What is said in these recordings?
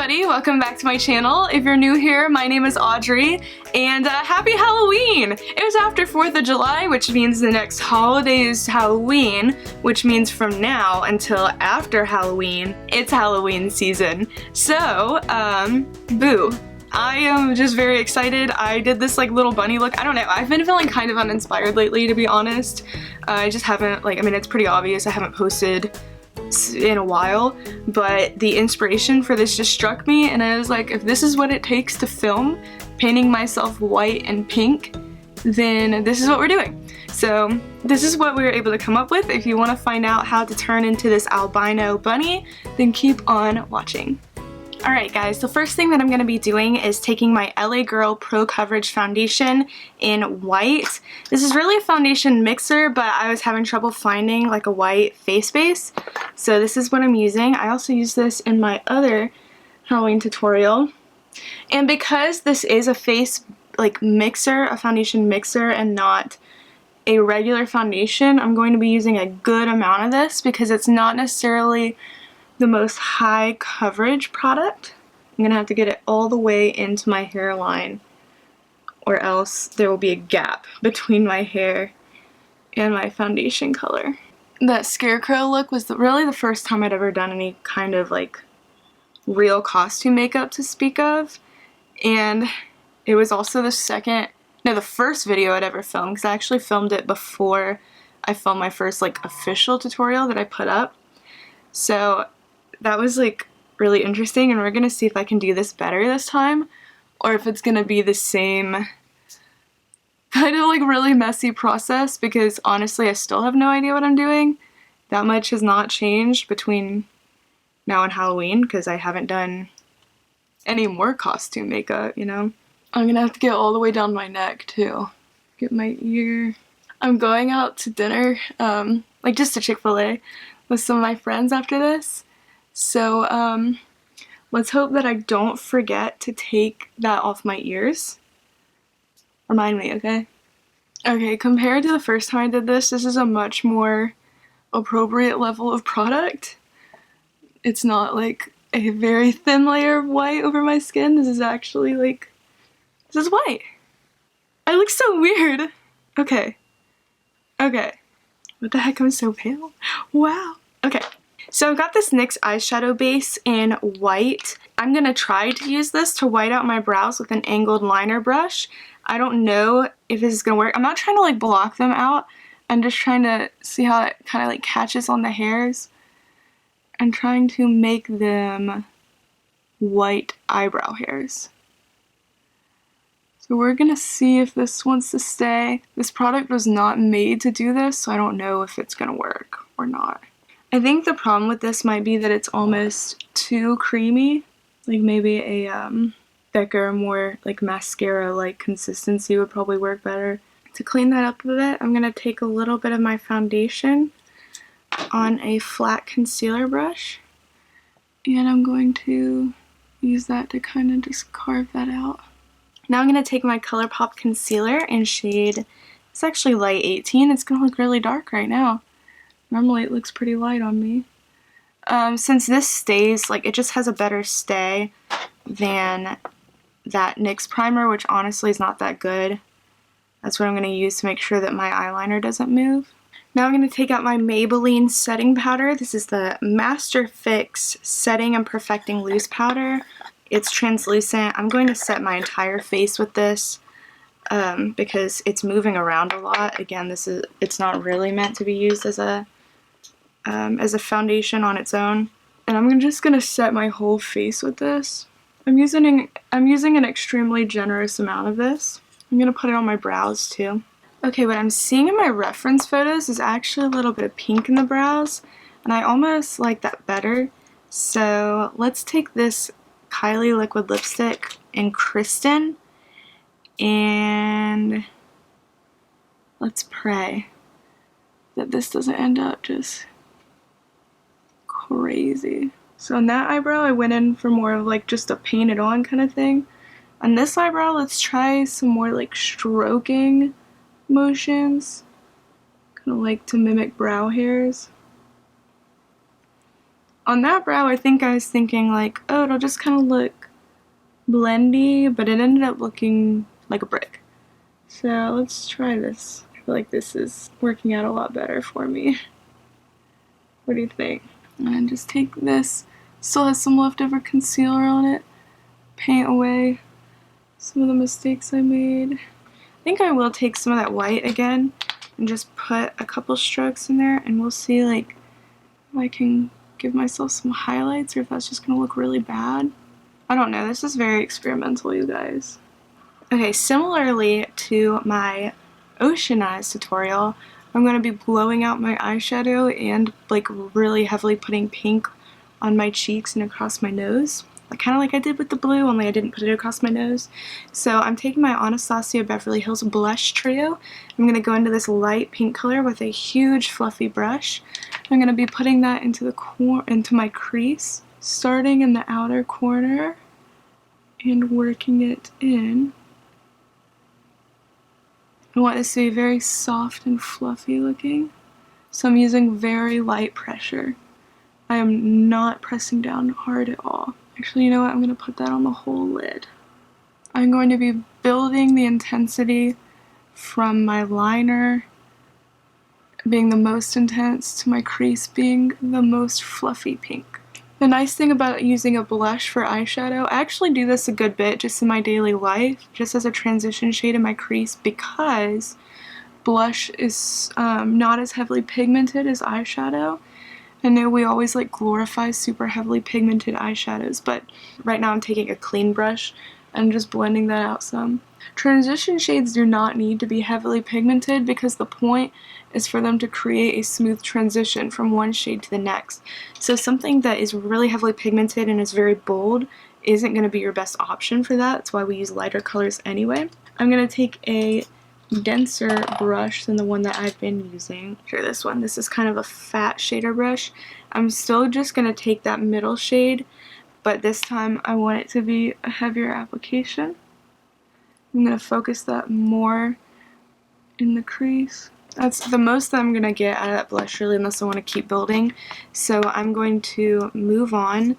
everybody, welcome back to my channel. If you're new here, my name is Audrey, and happy Halloween! It was after 4th of July, which means the next holiday is Halloween, which means from now until after Halloween, it's Halloween season. So, boo. I am just very excited. I did this like little bunny look. I don't know, I've been feeling kind of uninspired lately, to be honest. I just haven't, like, I mean, it's pretty obvious I haven't posted in a while, but the inspiration for this just struck me, and I was like, if this is what it takes to film painting myself white and pink, then this is what we're doing. So this is what we were able to come up with. If you want to find out how to turn into this albino bunny, then keep on watching. Alright guys, the first thing that I'm going to be doing is taking my LA Girl Pro Coverage Foundation in white. This is really a foundation mixer, but I was having trouble finding like a white face base. So this is what I'm using. I also use this in my other Halloween tutorial. And because this is a face like mixer, a foundation mixer, and not a regular foundation, I'm going to be using a good amount of this because it's not necessarily the most high coverage product. I'm gonna have to get it all the way into my hairline, or else there will be a gap between my hair and my foundation color. That scarecrow look was really the first time I'd ever done any kind of like real costume makeup to speak of, and it was also the first video I'd ever filmed, because I actually filmed it before I filmed my first like official tutorial that I put up. So that was like really interesting, and we're gonna see if I can do this better this time, or if it's gonna be the same kind of like really messy process, because honestly I still have no idea what I'm doing. That much has not changed between now and Halloween, because I haven't done any more costume makeup, you know. I'm gonna have to get all the way down my neck too. Get my ear. I'm going out to dinner, like just to Chick-fil-A with some of my friends after this. So, let's hope that I don't forget to take that off my ears. Remind me, okay? Okay, compared to the first time I did this, this is a much more appropriate level of product. It's not like a very thin layer of white over my skin. This is actually like, this is white. I look so weird. Okay. Okay. What the heck, I'm so pale. Wow. Okay. So I've got this NYX eyeshadow base in white. I'm going to try to use this to white out my brows with an angled liner brush. I don't know if this is going to work. I'm not trying to like block them out. I'm just trying to see how it kind of like catches on the hairs. I'm trying to make them white eyebrow hairs. So we're going to see if this wants to stay. This product was not made to do this, so I don't know if it's going to work or not. I think the problem with this might be that it's almost too creamy. Like maybe a thicker, more like mascara-like consistency would probably work better. To clean that up a bit, I'm going to take a little bit of my foundation on a flat concealer brush. And I'm going to use that to kind of just carve that out. Now I'm going to take my Colourpop concealer in shade, it's actually light 18. It's going to look really dark right now. Normally it looks pretty light on me. Since this stays, like it just has a better stay than that NYX primer, which honestly is not that good. That's what I'm going to use to make sure that my eyeliner doesn't move. Now I'm going to take out my Maybelline setting powder. This is the Master Fix Setting and Perfecting Loose Powder. It's translucent. I'm going to set my entire face with this. Because it's moving around a lot. Again, it's not really meant to be used as a foundation on its own. And I'm just gonna set my whole face with this. I'm using an extremely generous amount of this. I'm gonna put it on my brows too. Okay, what I'm seeing in my reference photos is actually a little bit of pink in the brows, and I almost like that better. So let's take this Kylie liquid lipstick in Kristen, and let's pray that this doesn't end up just crazy. So on that eyebrow I went in for more of like just a painted on kind of thing. On this eyebrow, let's try some more like stroking motions, kind of like to mimic brow hairs. On that brow, I think I was thinking like, oh, it'll just kind of look blendy, but it ended up looking like a brick. So let's try this. I feel like this is working out a lot better for me. What do you think? And just take this, still has some leftover concealer on it, paint away some of the mistakes I made. I think I will take some of that white again and just put a couple strokes in there, and we'll see like if I can give myself some highlights or if that's just gonna look really bad. I don't know, this is very experimental, you guys. Okay, similarly to my Ocean Eyes tutorial, I'm going to be blowing out my eyeshadow and like really heavily putting pink on my cheeks and across my nose. Kind of like I did with the blue, only I didn't put it across my nose. So I'm taking my Anastasia Beverly Hills blush trio. I'm going to go into this light pink color with a huge fluffy brush. I'm going to be putting that into my crease, starting in the outer corner and working it in. I want this to be very soft and fluffy looking, so I'm using very light pressure. I am not pressing down hard at all. Actually, you know what? I'm going to put that on the whole lid. I'm going to be building the intensity from my liner being the most intense to my crease being the most fluffy pink. The nice thing about using a blush for eyeshadow, I actually do this a good bit just in my daily life, just as a transition shade in my crease, because blush is not as heavily pigmented as eyeshadow. I know we always like glorify super heavily pigmented eyeshadows, but right now I'm taking a clean brush and just blending that out some. Transition shades do not need to be heavily pigmented because the point is for them to create a smooth transition from one shade to the next. So something that is really heavily pigmented and is very bold isn't going to be your best option for that. That's why we use lighter colors anyway. I'm going to take a denser brush than the one that I've been using. Here, this one. This is kind of a fat shader brush. I'm still just going to take that middle shade, but this time I want it to be a heavier application. I'm going to focus that more in the crease. That's the most that I'm going to get out of that blush, really, unless I want to keep building. So I'm going to move on. I'm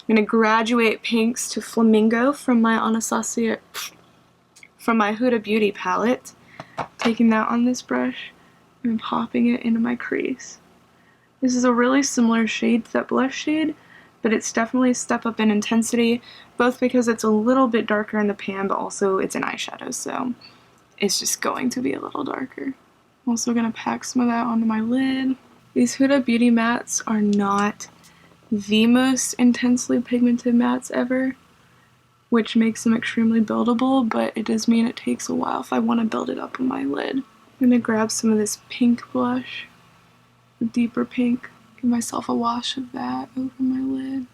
going to graduate pinks to Flamingo from my Anastasia, from my Huda Beauty palette. Taking that on this brush and popping it into my crease. This is a really similar shade to that blush shade, but it's definitely a step up in intensity, both because it's a little bit darker in the pan, but also it's an eyeshadow, so it's just going to be a little darker. I'm also going to pack some of that onto my lid. These Huda Beauty mattes are not the most intensely pigmented mattes ever, which makes them extremely buildable, but it does mean it takes a while if I want to build it up on my lid. I'm going to grab some of this pink blush, a deeper pink, give myself a wash of that over my lid.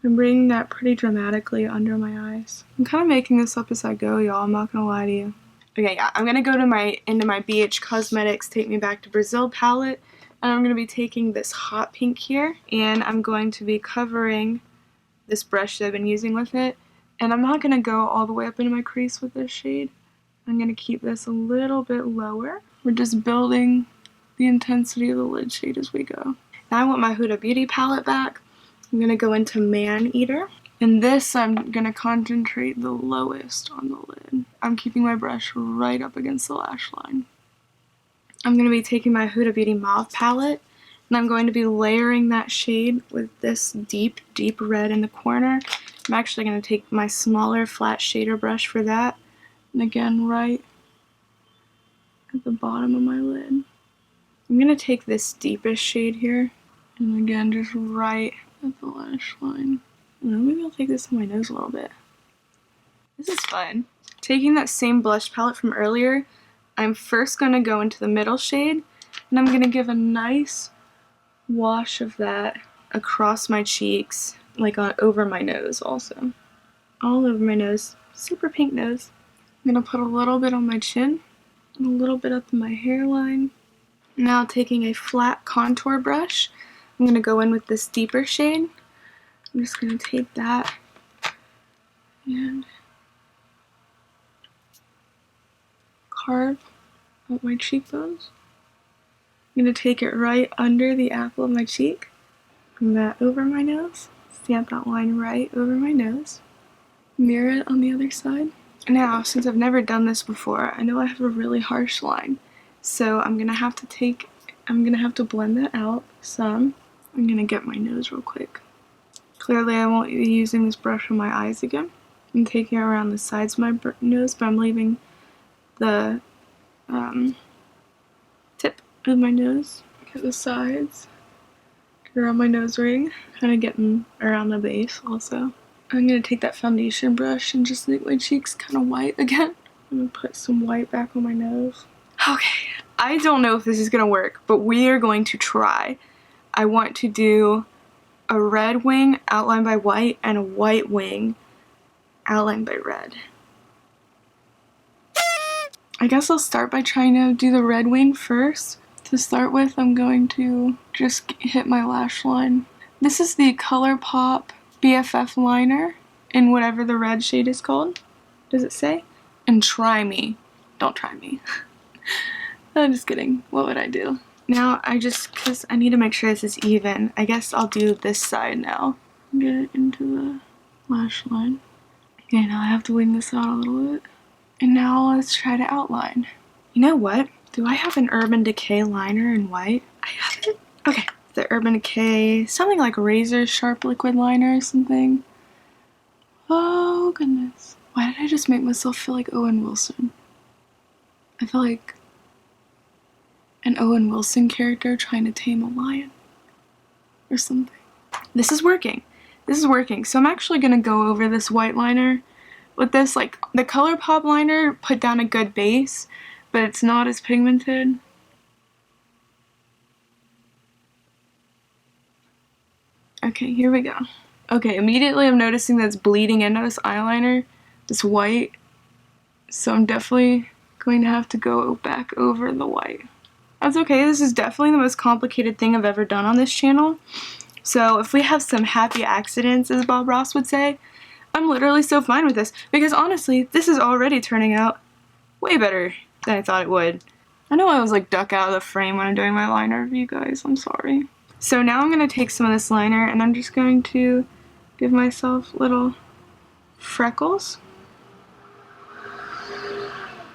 I'm bringing that pretty dramatically under my eyes. I'm kind of making this up as I go, y'all, I'm not going to lie to you. Okay, yeah, I'm going to go to into my BH Cosmetics Take Me Back to Brazil palette, and I'm going to be taking this hot pink here, and I'm going to be covering this brush that I've been using with it. And I'm not going to go all the way up into my crease with this shade. I'm going to keep this a little bit lower. We're just building the intensity of the lid shade as we go. Now I want my Huda Beauty palette back. I'm going to go into Man Eater. And this I'm going to concentrate the lowest on the lid. I'm keeping my brush right up against the lash line. I'm going to be taking my Huda Beauty Mauve palette. And I'm going to be layering that shade with this deep, deep red in the corner. I'm actually going to take my smaller flat shader brush for that, and again right at the bottom of my lid. I'm going to take this deepest shade here, and again just right at the lash line. I don't know, maybe I'll take this on my nose a little bit. This is fun. Taking that same blush palette from earlier, I'm first going to go into the middle shade, and I'm going to give a nice wash of that across my cheeks, like over my nose also. All over my nose. Super pink nose. I'm going to put a little bit on my chin and a little bit up in my hairline. Now taking a flat contour brush, I'm going to go in with this deeper shade. I'm just going to take that and carve out my cheekbones. I'm going to take it right under the apple of my cheek. bring that over my nose. Stamp that line right over my nose. Mirror it on the other side. Now, since I've never done this before, I know I have a really harsh line. So I'm gonna have to blend that out some. I'm gonna get my nose real quick. Clearly I won't be using this brush on my eyes again. I'm taking it around the sides of my nose, but I'm leaving the tip of my nose at the sides, around my nose ring, kind of getting around the base also. I'm going to take that foundation brush and just make my cheeks kind of white again. I'm going to put some white back on my nose. Okay, I don't know if this is going to work, but we are going to try. I want to do a red wing outlined by white and a white wing outlined by red. I guess I'll start by trying to do the red wing first. To start with, I'm going to just hit my lash line. This is the Colourpop BFF liner in whatever the red shade is called. Does it say? And try me. Don't try me. I'm just kidding. What would I do? Now, because I need to make sure this is even, I guess I'll do this side now. Get it into the lash line. Okay, now I have to wing this out a little bit. And now let's try to outline. You know what? Do I have an Urban Decay liner in white? I have it. Okay, the Urban Decay, something like Razor Sharp Liquid Liner or something. Oh goodness. Why did I just make myself feel like Owen Wilson? I feel like an Owen Wilson character trying to tame a lion or something. This is working. This is working. So I'm actually gonna go over this white liner with this, like, the Colourpop liner put down a good base, but it's not as pigmented. Okay, here we go. Okay, immediately I'm noticing that it's bleeding into this eyeliner, this white, so I'm definitely going to have to go back over the white. That's okay, this is definitely the most complicated thing I've ever done on this channel. So if we have some happy accidents, as Bob Ross would say, I'm literally so fine with this, because honestly, this is already turning out way better than I thought it would. I know I was like duck out of the frame when I'm doing my liner review, guys, I'm sorry. So now I'm going to take some of this liner and I'm just going to give myself little freckles.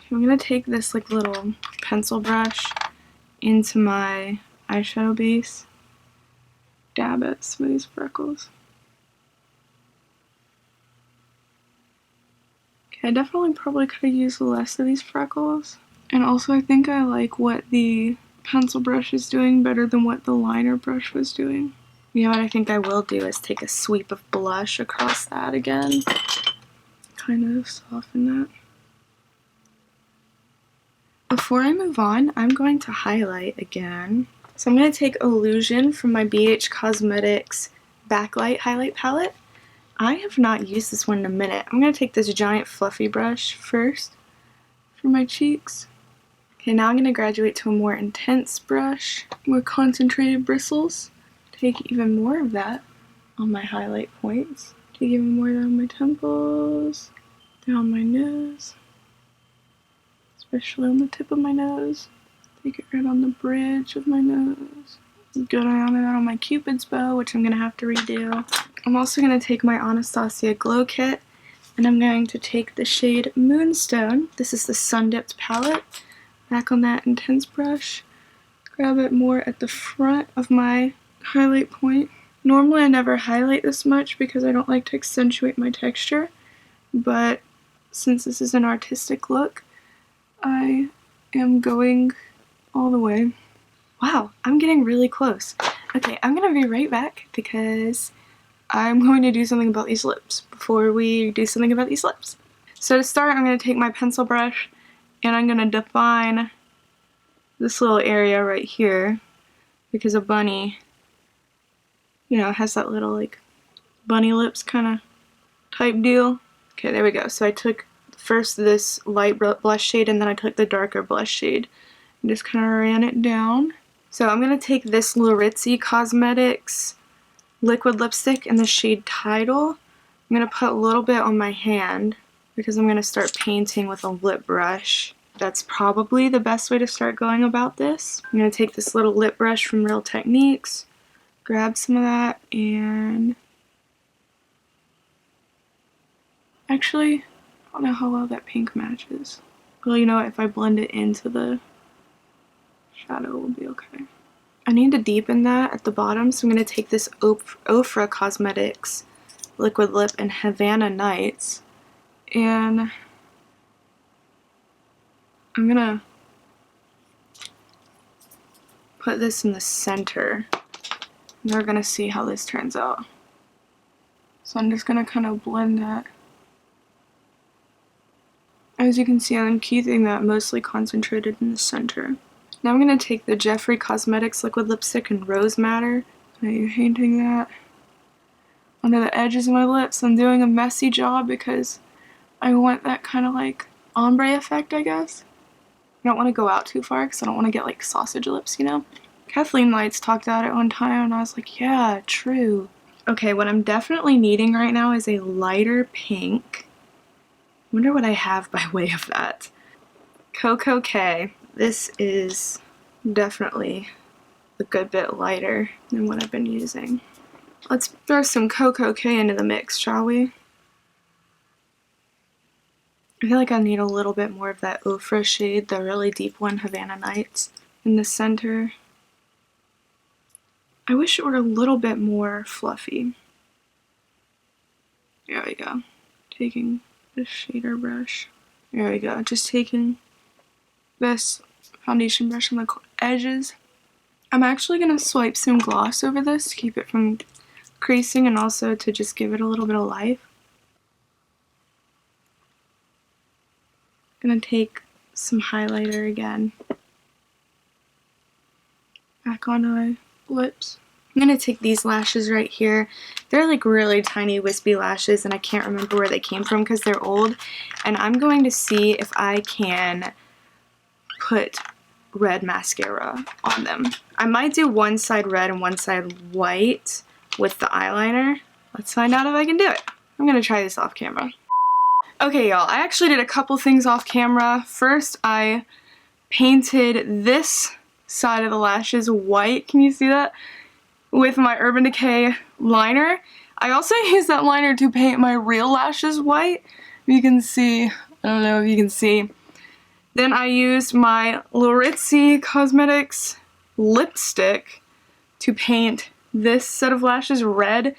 I'm going to take this like little pencil brush into my eyeshadow base, dab at some of these freckles. I definitely probably could have used less of these freckles. And also I think I like what the pencil brush is doing better than what the liner brush was doing. You know what I think I will do is take a sweep of blush across that again. Kind of soften that. Before I move on, I'm going to highlight again. So I'm going to take Illusion from my BH Cosmetics Backlight Highlight Palette. I have not used this one in a minute. I'm going to take this giant fluffy brush first for my cheeks. Okay, now I'm going to graduate to a more intense brush, more concentrated bristles. Take even more of that on my highlight points. Take even more down my temples, down my nose, especially on the tip of my nose. Take it right on the bridge of my nose. Go down and on my Cupid's bow, which I'm going to have to redo. I'm also going to take my Anastasia Glow Kit, and I'm going to take the shade Moonstone. This is the Sundipped palette. Back on that intense brush. Grab it more at the front of my highlight point. Normally I never highlight this much because I don't like to accentuate my texture, but since this is an artistic look, I am going all the way. Wow, I'm getting really close. Okay, I'm gonna be right back because I'm going to do something about these lips before we do something about these lips. So to start, I'm going to take my pencil brush and I'm going to define this little area right here because a bunny, you know, has that little like bunny lips kind of type deal. Okay, there we go. So I took first this light blush shade and then I took the darker blush shade and just kind of ran it down. So I'm going to take this Ritzy Cosmetics liquid lipstick in the shade Tidal. I'm going to put a little bit on my hand because I'm going to start painting with a lip brush. That's probably the best way to start going about this. I'm going to take this little lip brush from Real Techniques, grab some of that and actually, I don't know how well that pink matches. Well, you know what? If I blend it into the shadow, it will be okay. I need to deepen that at the bottom, so I'm going to take this Ofra Cosmetics Liquid Lip in Havana Nights, and I'm going to put this in the center. And we're going to see how this turns out. So I'm just going to kind of blend that. As you can see, I'm keeping that mostly concentrated in the center. Now I'm going to take the Jeffree Cosmetics Liquid Lipstick in Rose Madder. I'm painting that under the edges of my lips. I'm doing a messy job because I want that kind of like ombre effect, I guess. I don't want to go out too far because I don't want to get like sausage lips, you know? Kathleen Lights talked about it one time and I was like, yeah, true. Okay, what I'm definitely needing right now is a lighter pink. Wonder what I have by way of that. Coco K. This is definitely a good bit lighter than what I've been using. Let's throw some Coco K into the mix, shall we? I feel like I need a little bit more of that Ofra shade, the really deep one, Havana Nights, in the center. I wish it were a little bit more fluffy. There we go. Taking the shader brush. There we go. Just taking this foundation brush on the edges. I'm actually going to swipe some gloss over this to keep it from creasing and also to just give it a little bit of life. I'm going to take some highlighter again. Back on my lips. I'm going to take these lashes right here. They're like really tiny wispy lashes and I can't remember where they came from because they're old. And I'm going to see if I can put red mascara on them. I might do one side red and one side white with the eyeliner. Let's find out if I can do it. I'm going to try this off camera. Okay, y'all, I actually did a couple things off camera. First, I painted this side of the lashes white. Can you see that? With my Urban Decay liner. I also used that liner to paint my real lashes white. You can see, I don't know if you can see. Then I used my Laritzi Cosmetics lipstick to paint this set of lashes red.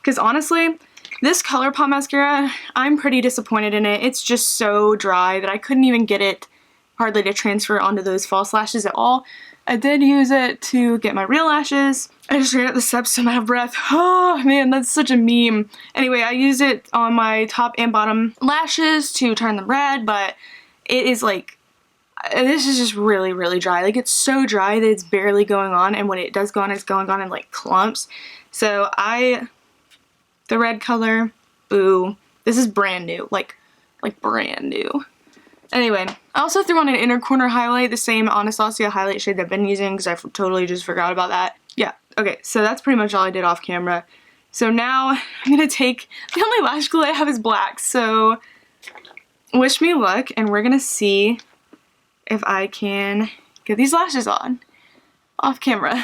Because honestly, this Colourpop mascara, I'm pretty disappointed in it. It's just so dry that I couldn't even get it hardly to transfer onto those false lashes at all. I did use it to get my real lashes. I just ran up the steps so I'm out of breath. Oh man, that's such a meme. Anyway, I used it on my top and bottom lashes to turn them red, but it is like, this is just really, really dry. Like, it's so dry that it's barely going on, and when it does go on, it's going on in like clumps. So the red color, boo. This is brand new, like brand new. Anyway, I also threw on an inner corner highlight, the same Anastasia highlight shade that I've been using because I totally just forgot about that. Yeah, okay, so that's pretty much all I did off camera. So now I'm gonna take, the only lash glue I have is black, so wish me luck, and we're gonna see if I can get these lashes on off camera.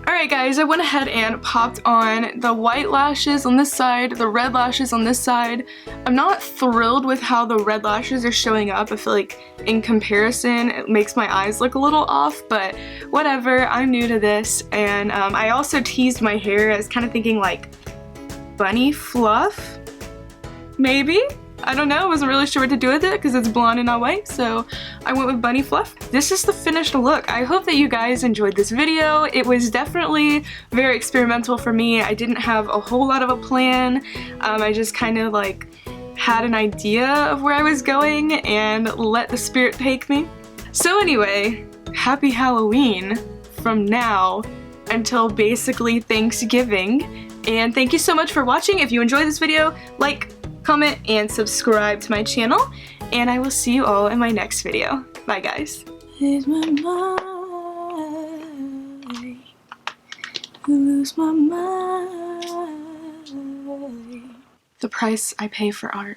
Alright guys, I went ahead and popped on the white lashes on this side, the red lashes on this side. I'm not thrilled with how the red lashes are showing up. I feel like in comparison it makes my eyes look a little off, but whatever, I'm new to this. And I also teased my hair. I was kind of thinking like bunny fluff, maybe? I don't know, I wasn't really sure what to do with it because it's blonde and not white, so I went with bunny fluff. This is the finished look. I hope that you guys enjoyed this video. It was definitely very experimental for me. I didn't have a whole lot of a plan. I just kind of like had an idea of where I was going and let the spirit take me. So anyway, happy Halloween from now until basically Thanksgiving. And thank you so much for watching. If you enjoyed this video, like, comment, and subscribe to my channel, and I will see you all in my next video. Bye guys. Lose my mind. Lose my mind. The price I pay for art.